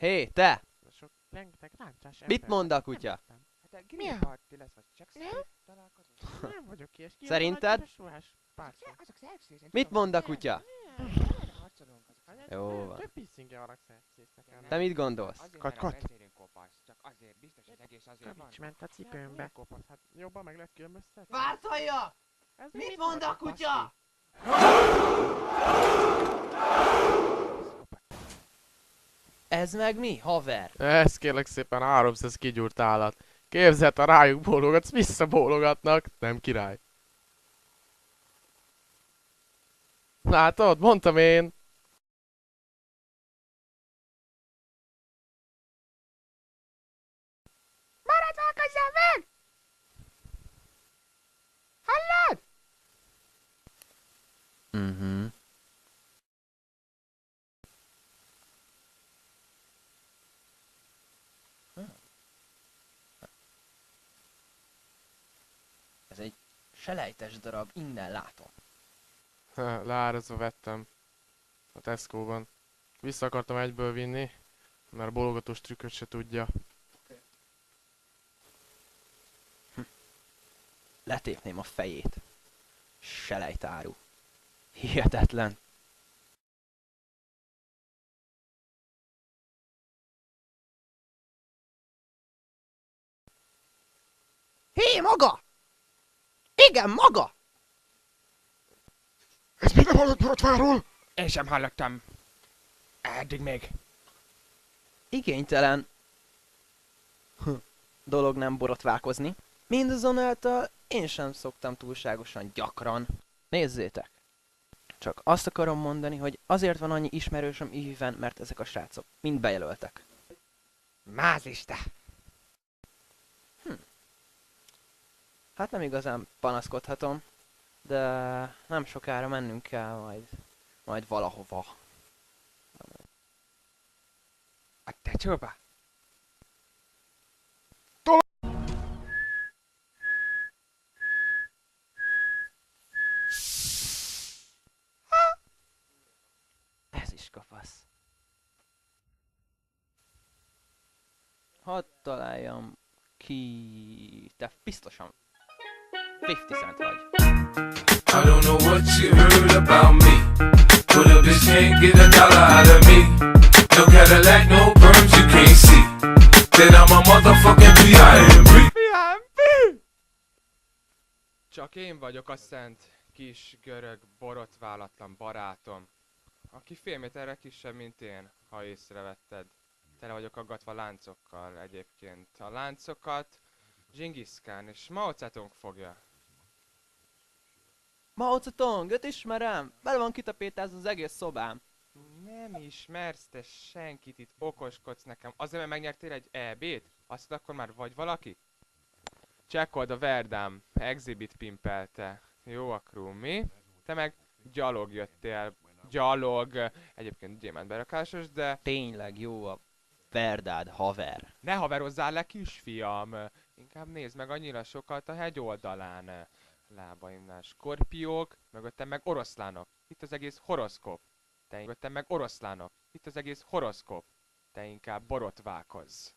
Hé, te! Sok rengeteg ráncás Mit ember mond van, a nem kutya? értem. Hát a Mi a? grill party lesz, vagy csak Nem? szerint találkozunk. Nem vagyok ilyes, ki az a nagy Szerinted? piros ruhás párci? Azok szexis, én Mit tudom, mond a hogy nem. kutya? Ellen harcolunk azok. Jó van. Több piszinge vannak szexistek Nem. Te mit gondolsz? Azért, Kat, mert a kat. vezérünk kopasz. Csak azért, biztos az egész azért van. Kavics ment a cipőmbe. Kopasz, hát jobban meg lehet különböztetni. Vártalja! Ez Mit mond a kutya? Ez meg mi, haver? Ez kérlek szépen 300 kigyúrt állat. Képzeld, ha rájuk bólogatsz, visszabólogatnak. Nem király. Látod? Mondtam én. Maradválkozzál meg! Hallod? Mhm. Ez egy selejtes darab, innen látom. Leárazva vettem. A Tesco-ban. Vissza akartam egyből vinni, mert a bólogatós trükköt se tudja. Letépném a fejét. Selejtáru. Hihetetlen. Hé, maga! Igen, maga! Ez még nem hallott Borotváról? Én sem hallottam. Eddig még. Igénytelen dolog nem borotválkozni. Mindazonáltal én sem szoktam túlságosan gyakran. Nézzétek! Csak azt akarom mondani, hogy azért van annyi ismerősöm ívben, mert ezek a srácok mind bejelöltek. Mázista. Hát nem igazán panaszkodhatom, de nem sokára mennünk kell majd valahova. A tecsóba? Ez is kapasz. Hadd találjam ki... Te biztosan 50 Cent vagy. I don't know what you heard about me, but a bitch can't get a dollar out of me. No Cadillac, no perms, you can't see that I'm a motherfucking B.I.M.B. Csak én vagyok a szent, kis, görög, borotválatlan barátom, aki fél méterre kisebb, mint én, ha észrevetted. Tele vagyok aggatva láncokkal egyébként. A láncokat Zsingisz Kán és Mao Zedong fogja. Mao Zedong, őt ismerem! Bele van kitapétázva az egész szobám. Nem ismersz te senkit, itt okoskodsz nekem. Azért, mert megnyertél egy EB-t? Azt akkor már vagy valaki? Csekkold a Verdám, Exhibit pimpelte. Jó a crew, mi? Te meg gyalog jöttél. Gyalog. Egyébként gyémántberakásos, de... Tényleg jó a Verdád, haver. Ne haverozzál le, kisfiam! Inkább nézd meg a nyilasokat a hegy oldalán. Lábaimnál skorpiók, mögöttem meg oroszlánok. Itt az egész horoszkóp. Te mögöttem meg oroszlánok. Itt az egész horoszkóp. Te inkább borotválkozz.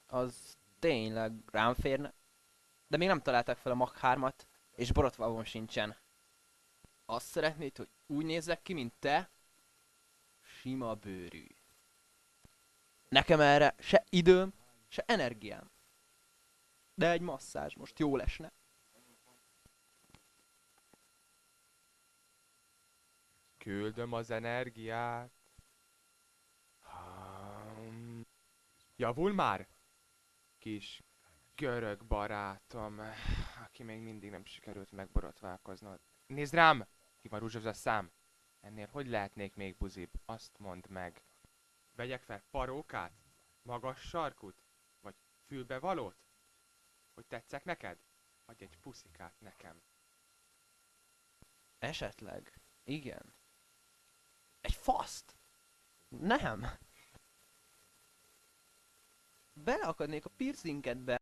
Az tényleg rám férne. De még nem találták fel a Mach 3-at, és borotvavom sincsen. Azt szeretnéd, hogy úgy nézzek ki, mint te? Sima bőrű. Nekem erre se időm, se energiám. De egy masszázs most jól esne. Küldöm az energiát. Javul már? Kis görög barátom, aki még mindig nem sikerült megborotválkoznod. Nézd rám! Ki van rúzsozva a szám? Ennél hogy lehetnék még buzibb? Azt mondd meg. Vegyek fel parókát? Magas sarkút? Vagy fülbevalót? Hogy tetszek neked? Adj egy puszikát nekem. Esetleg. Igen. Egy faszt? Nem. Beleakadnék a piercingedbe.